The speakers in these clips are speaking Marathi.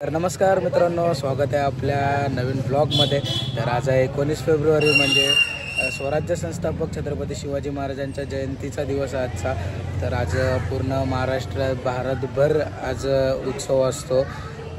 तर नमस्कार मित्रांनो, स्वागत आहे आपल्या नवीन ब्लॉगमध्ये। तर आज आहे 19 फेब्रुवारी म्हणजे स्वराज्य संस्थापक छत्रपती शिवाजी महाराजांच्या जयंतीचा दिवस आहे आजचा। तर आज पूर्ण महाराष्ट्र भारतभर आज उत्सव असतो।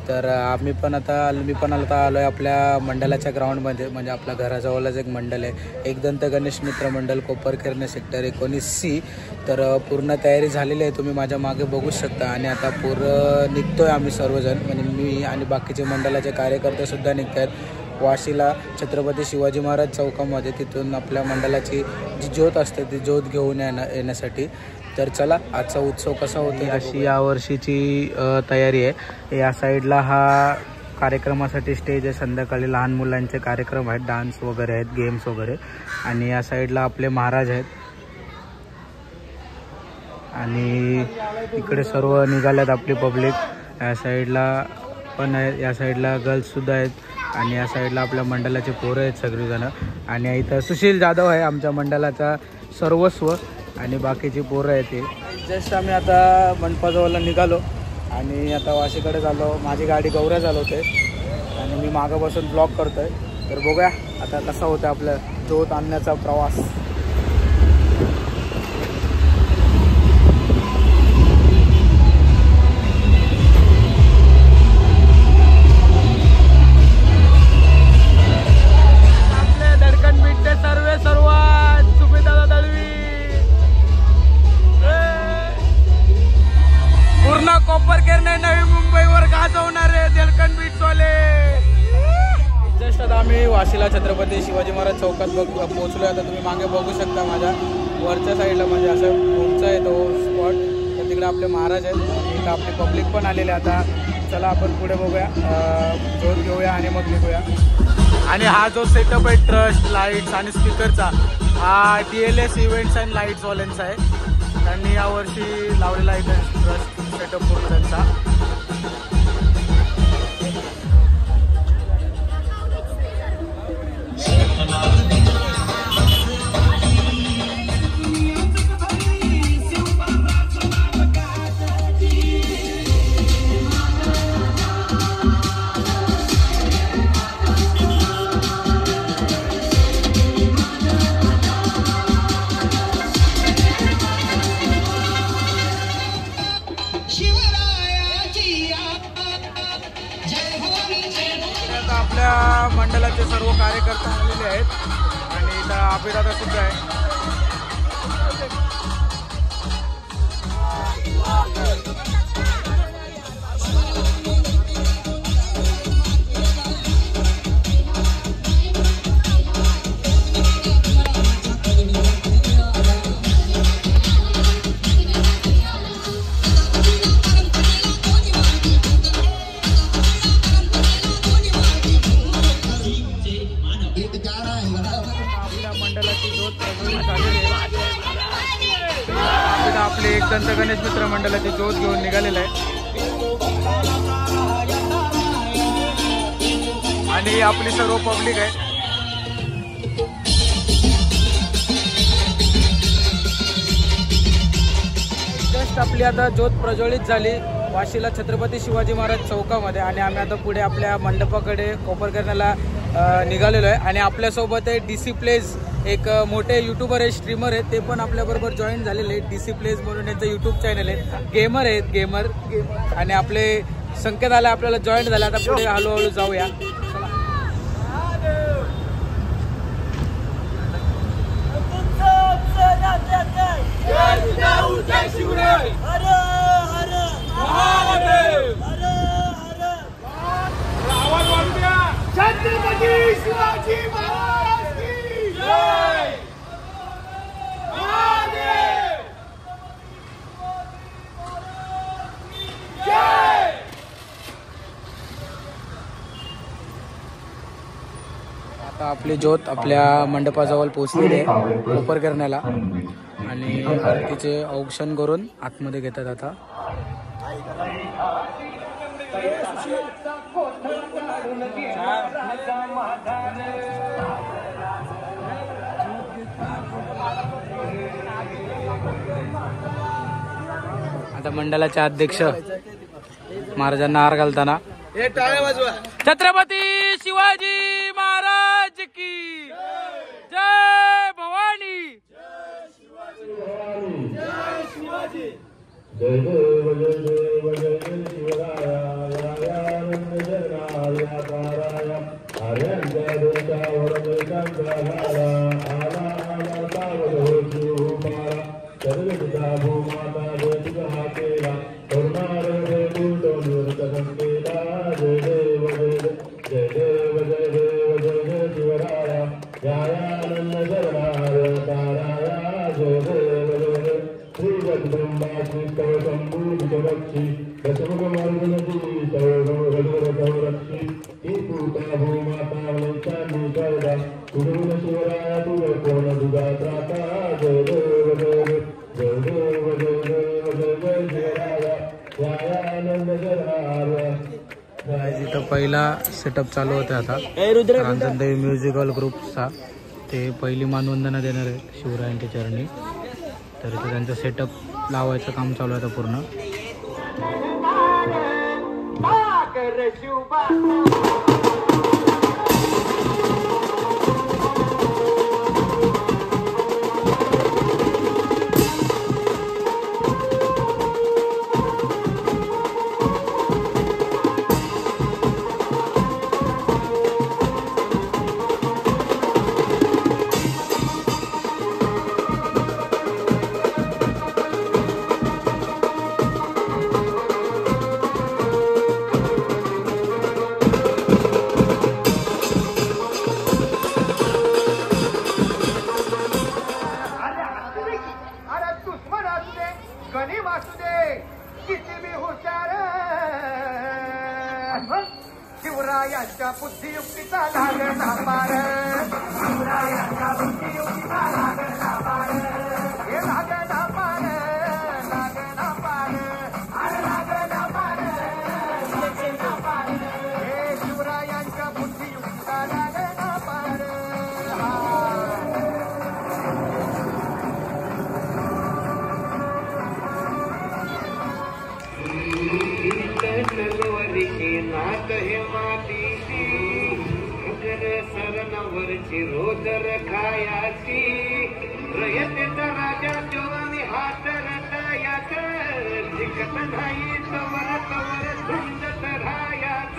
तर मी पण आता आलो आहे आपल्या मंडळाच्या ग्राउंडमध्ये, म्हणजे आपल्या घराजवळच एक मंडळ आहे, एकदंत गणेश मित्र मंडळ कोपरखैरणे सेक्टर 19C। तर पूर्ण तयारी झालेली आहे, तुम्ही माझ्या मागे बघू शकता। आणि आता पूर्ण निघतोय आम्ही सर्वजण, म्हणजे मी आणि बाकीचे मंडळाचे कार्यकर्ते सुद्धा निघत आहेत वाशीला छत्रपती शिवाजी महाराज चौकामध्ये। तिथून आपल्या मंडळाची जी ज्योत असते ती ज्योत घेऊन येण्यासाठी। तर चला, आजचा उत्सव कसा होतो अशी यावर्षीची तयारी आहे। या साईडला हा कार्यक्रमासाठी स्टेज आहे, संध्याकाळी लहान मुलांचे कार्यक्रम आहेत, डान्स वगैरे आहेत, गेम्स वगैरे। आणि या साईडला आपले महाराज आहेत आणि इकडे सर्व निघाल्यात आपली पब्लिक। या साईडला पण आहे, या साईडला गर्ल्ससुद्धा आहेत आणि या साईडला आपल्या मंडळाचे पोरं आहेत सगळीजणं। आणि इथं सुशील जाधव आहे आमच्या मंडळाचा सर्वस्व आणि बाकीची पोरं आहेत ते। जस्ट आम्ही आता मंडपाजवळला निघालो आणि आता वाशीकडे झालो। माझी गाडी गौऱ्या चालवते आणि मी मागं बसून ब्लॉग करतोय। तर बघूया आता कसा होतं आपलं ज्योत आणण्याचा प्रवास। कोपरखैरणे नवी मुंबईवर गाजवणारे देलकन बीट्सवाले। जस्ट आता आम्ही वाशीला छत्रपती शिवाजी महाराज चौकात पोहोचलो। आता तुम्ही मागे बघू शकता माझ्या वरच्या साईडला, म्हणजे असं उंच आहे तो स्पॉट। तर तिकडे आपले महाराज आहेत आणि इथं आपली पब्लिक पण आलेली आहे। आता चला आपण पुढे बघूया, जोत घेऊया आणि मग निघूया। आणि हा जो सेटअप आहे ट्रस्ट लाईट्स आणि स्पीकरचा, हा DLS इव्हेंट्स अँड लाईट्सवाल्यांचा आहे। त्यांनी यावर्षी लावलेला आहे ट्रस्ट सेटअप पूर्ण त्यांचा। आपल्या मंडळाचे सर्व कार्यकर्ते आलेले आहेत आणि इथं अभिदादा सुद्धा आहे। आपले एकदंत गणेश मित्र मंडळाची ज्योत घेऊन निघालेलं आहे आणि आपली सर्व पब्लिक आहे। जस्ट आपली आता ज्योत प्रज्वलित झाली वाशीला छत्रपती शिवाजी महाराज चौकामध्ये आणि आम्ही आता पुढे आपल्या मंडपाकडे कोपरखैरण्याला निघालेलो आहे। आणि आपल्यासोबत आहे DC प्लेज, एक मोठे यूट्यूबर आहे, स्ट्रीमर आहेत, ते पण आपल्याबरोबर जॉईन झालेले आहेत। DC प्लेज म्हणून यांचं यूट्यूब चॅनल आहे, गेमर आहेत गेमर। आणि आपले संकेत आला आपल्याला जॉईन झाले। आता पुढे हळूहळू जाऊया। छत्रपती शिवाजी महाराज की जय। आता आपली ज्योत आपल्या मंडपाजवळ पोहोचलेली आहे कोपरखैरण्याला आणि आरतीचे औक्षण करून आतमध्ये घेतात आता। आता मंडळाचे अध्यक्ष महाराजांना हार घालताना हे टाळ्या वाजवा. छत्रपती शिवाजी महाराज की जय. भवानी जय शिवाजी. जय देव जय देव जय जय शिवराया आनंद जगनाया ताराया आर्यांच्या देशावर देशांचा घाला आला आला सावध शिवमारा सर्वपिता भूमाता देश हातेला करुणार गुंडोर कथम केला. जय देव जय जय देव जय देव जय जय शिवराया आनंद जगनाया ताराया जय देव जय जय श्री जगदंबाची तव संबूढी दशमुखमार्गनदी तवरक्षी ती पूता भूमाता वैचानी करदा तुडून शिवराया तुळ कोण दुगात राहता. जय देव जय जय देव जय देव जय जय शिवराया आनंद जगनाया. इथं पहिला सेटअप चालू होता आता रांजणदेवी म्युझिकल ग्रुपचा. ते पहिली मानवंदना देणार आहे शिवरायांच्या चरणी. तर इथे त्यांचं सेटअप लावायचं काम चालू आहे आता पूर्ण. शिवरायांच्या बुद्धियुक्तीचा लागला पार. शिवरायांच्या बुद्धियुक्तीचा लागला पार. हे लागला पार लागला पार अरे लागला पार लागला पार. हे शिवरायांच्या बुद्धियुक्तीचा लागला पार. नाथ हे मातीची मगर सरनवरची रोजर खायाची रयतेचा राजा जोवानी हात रतायाच जिकत नाही तवर तवर झुंजत राहायाच.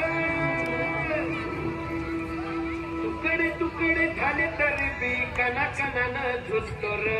तुकडे तुकडे झाले तरी बी कना कनानं झुजतो रे.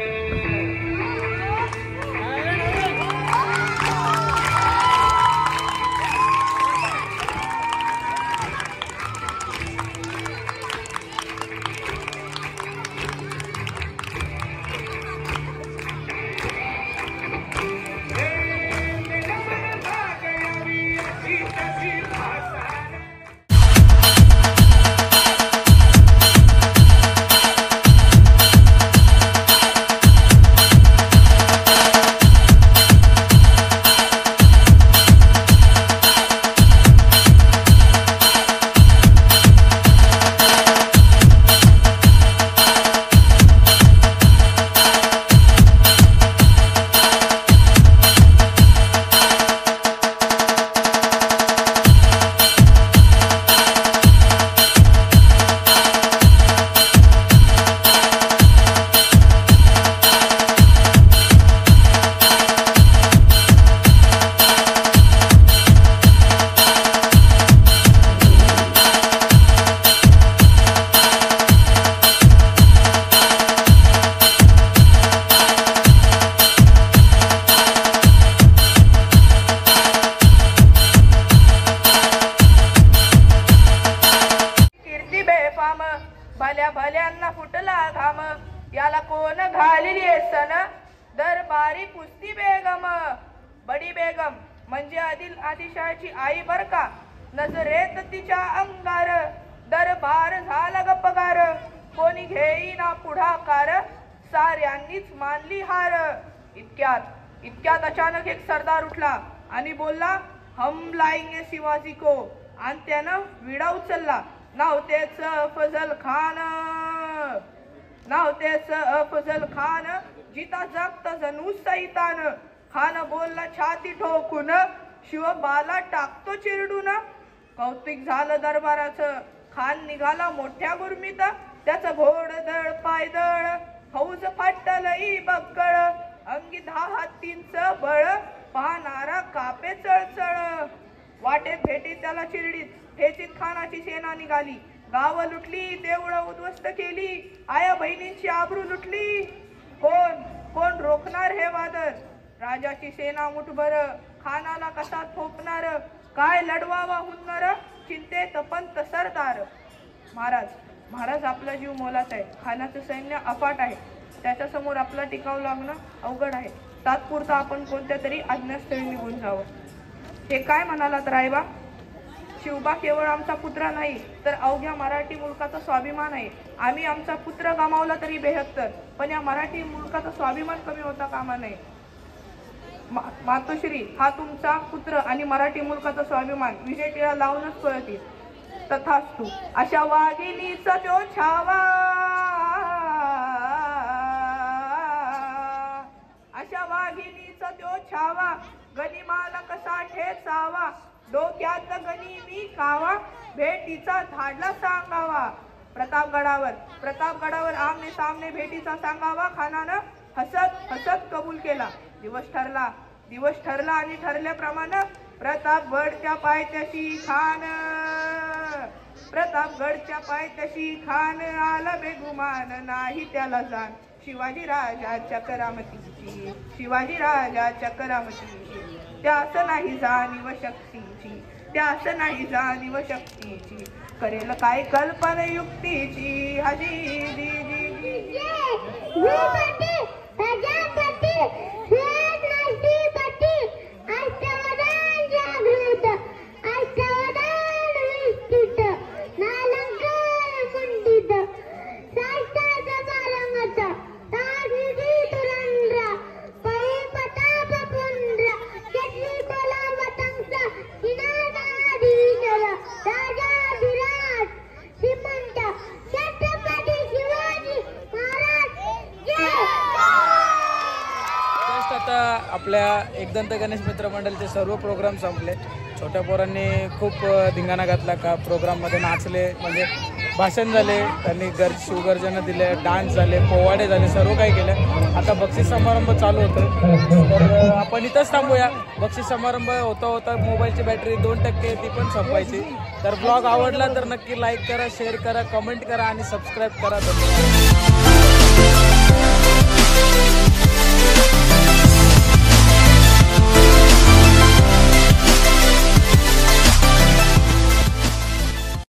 भल्या भल्यांना फुटला घाम याला कोण घालिली सन दरबारी पुस्ती बेगम. बडी बेगम म्हणजे आदिलशाहीची आई बर का. नजरेत तिच्या अंगार दरबार झाला गप्पगार. कोणी घेईना पुढाकार साऱ्यांनीच मानली हार. इतक्यात अचानक एक सरदार उठला आणि बोलला हम लाएंगे शिवाजी को. आणि त्यानं विडा उचलला. नाव त्याच अफजल खान जिता जगत जणू सैतान. खान बोलला छाती ठोकून शिवबाला टाकतो चिरडून. कौतिक झालं दरबाराचं, खान निघाला मोठ्या गुरमीत, त्याचं घोडदळ पायदळ, फौज फाटलई बक्कळ, अंगी 10 हत्तींचं बळ, पाहणारा कापे चळचळ. वाटेत भेटीत त्याला चिरडीत, ठेचीत खानाची सेना निघाली, गाव लुटली, देवळं उद्ध्वस्त केली, आया बहिणींची आबरू लुटली. कोण कोण रोखणार हे वादळ? राजाची सेना मुठभर, खानाला कसा थोपणार, काय लढवावा हुन्नर, चिंतेत पंत सरदार. महाराज आपला जीव मोलाचा आहे, खानाचं सैन्य अफाट आहे, त्याच्या समोर आपला टिकाव लागणं अवघड आहे. तात्पुरता आपण कोणत्या तरी अज्ञातस्थळी निघून जावं. हे काय म्हणालात रायबा? शिवबा केवळ आमचा पुत्र नाही, तर अवघ्या मराठी मुलकाचा स्वाभिमान आहे. आम्ही आमचा पुत्र गमावला तरी बेहत्तर, पण या मराठी मुलकाचा स्वाभिमान कमी होता कामा नये. मातोश्री, हा तुमचा पुत्र आणि मराठी मुलकाचा स्वाभिमान विजय टिळा लावूनच पळतील. तथास्तु. अशा वाघिणीचा तो छावा, अशा वाघिणीचा तो छावा, गनिमाला कसा ठेचावा, डोक्यात गणी मी कावा, भेटीचा धाडला सांगावा. प्रतापगडावर आमने सामने भेटीचा सांगावा, खानानं हसत हसत कबूल केला. दिवस ठरला आणि ठरल्याप्रमाणे प्रतापगडच्या पायथ्याशी खान आला बेगुमान, नाही त्याला जाण. शिवाजी राजाच्या करामतीची त्यास नाही जाणीव शक्तीची, करेल काय कल्पना युक्तीची. हजी आपल्या एकदंत गणेश मित्र मंडळचे सर्व प्रोग्राम संपले. छोट्या पोरांनी खूप धिंगाणा घातला का प्रोग्राममध्ये, नाचले, म्हणजे भाषण झाले, त्यांनी शिवगर्जना दिले, डान्स झाले, पोवाडे झाले, सर्व काही केलं. आता बक्षीस समारंभ चालू होतो, तर आपण इथंच थांबूया. बक्षीस समारंभ होता मोबाईलची बॅटरी 2% ती पण संपायची. तर ब्लॉग आवडला तर नक्की लाईक करा, शेअर करा, कमेंट करा आणि सबस्क्राईब करा. धन्यवाद.